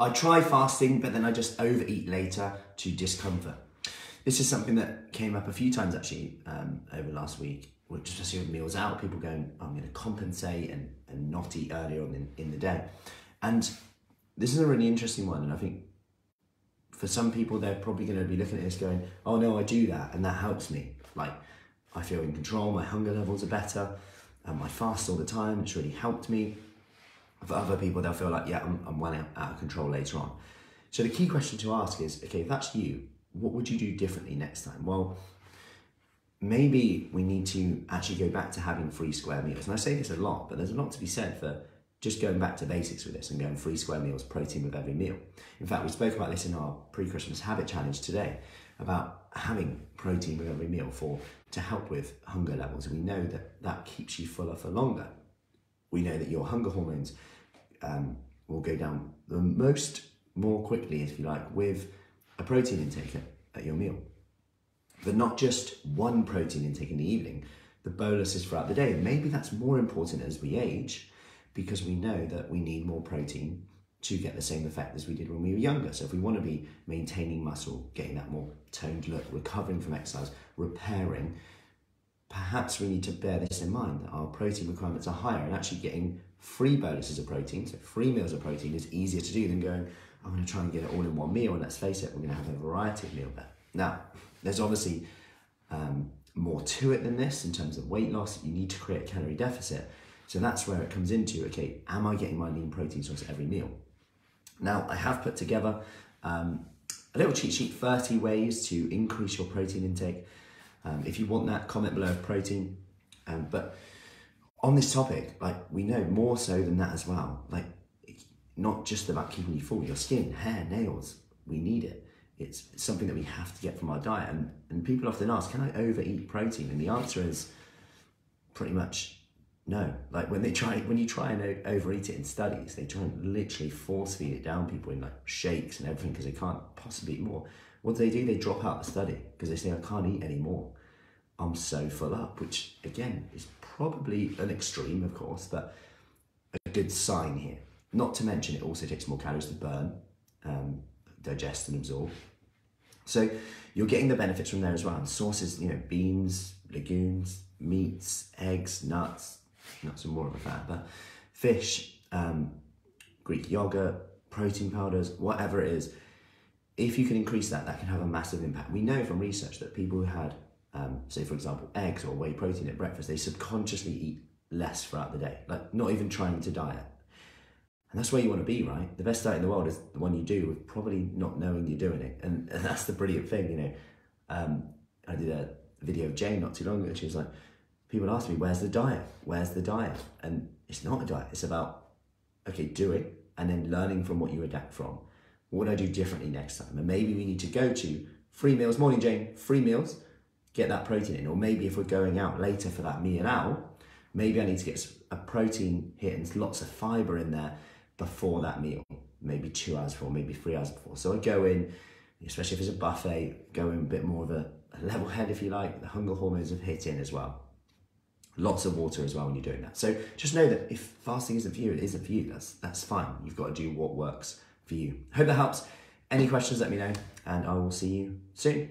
I try fasting, but then I just overeat later to discomfort. This is something that came up a few times actually over last week, which especially with meals out, people going, I'm going to compensate and not eat earlier on in the day. And this is a really interesting one. And I think for some people, they're probably going to be looking at this going, oh no, I do that and that helps me. Like, I feel in control, my hunger levels are better, I fast all the time, it's really helped me. For other people, they'll feel like, yeah, I'm well out of control later on. So the key question to ask is, okay, if that's you, what would you do differently next time? Well, maybe we need to actually go back to having 3 square meals. And I say this a lot, but there's a lot to be said for just going back to basics with this and going 3 square meals, protein with every meal. In fact, we spoke about this in our pre-Christmas habit challenge today, about having protein with every meal to help with hunger levels. We know that that keeps you fuller for longer. We know that your hunger hormones will go down more quickly, if you like, with a protein intake at your meal. But not just one protein intake in the evening, the boluses throughout the day. Maybe that's more important as we age, because we know that we need more protein to get the same effect as we did when we were younger. So if we want to be maintaining muscle, getting that more toned look, recovering from exercise, repairing, perhaps we need to bear this in mind, that our protein requirements are higher, and actually getting 3 boluses of protein, so 3 meals of protein, is easier to do than going, I'm going to try and get it all in one meal, and let's face it, we're going to have a variety of meal there. Now, there's obviously more to it than this in terms of weight loss. You need to create a calorie deficit. So that's where it comes into, okay, am I getting my lean protein source at every meal? Now, I have put together a little cheat sheet, 30 ways to increase your protein intake. If you want that, comment below protein. But on this topic, like, we know more so than that as well. Like, it's not just about keeping you full, your skin, hair, nails, we need it. It's something that we have to get from our diet. And people often ask, can I overeat protein? And the answer is pretty much no. Like, when you try and overeat it in studies, they try and literally force feed it down people in like shakes and everything because they can't possibly eat more. What do? They drop out the study because they say, I can't eat anymore. I'm so full up, which again is probably an extreme, of course, but a good sign here. Not to mention it also takes more calories to burn, digest and absorb. So you're getting the benefits from there as well. And sources, beans, legumes, meats, eggs, nuts are more of a fat, but fish, Greek yogurt, protein powders, whatever it is. If you can increase that, that can have a massive impact. We know from research that people who had, say for example, eggs or whey protein at breakfast, they subconsciously eat less throughout the day, like not even trying to diet. And that's where you want to be, right? The best diet in the world is the one you do with probably not knowing you're doing it. And that's the brilliant thing, I did a video of Jane not too long ago. She was like, people ask me, where's the diet? Where's the diet? And it's not a diet. It's about, okay, doing and then learning from what you adapt from. What would I do differently next time? And maybe we need to go to 3 meals. Morning, Jane, 3 meals, get that protein in. Or maybe if we're going out later for that meal out, maybe I need to get a protein hit and lots of fiber in there before that meal, maybe 2 hours before, maybe 3 hours before. So I go in, especially if it's a buffet, go in a bit more of a level head, if you like. The hunger hormones have hit in as well. Lots of water as well when you're doing that. So just know that if fasting isn't for you, it isn't for you. That's fine. You've got to do what works for you. Hope that helps. Any questions, let me know, and I will see you soon.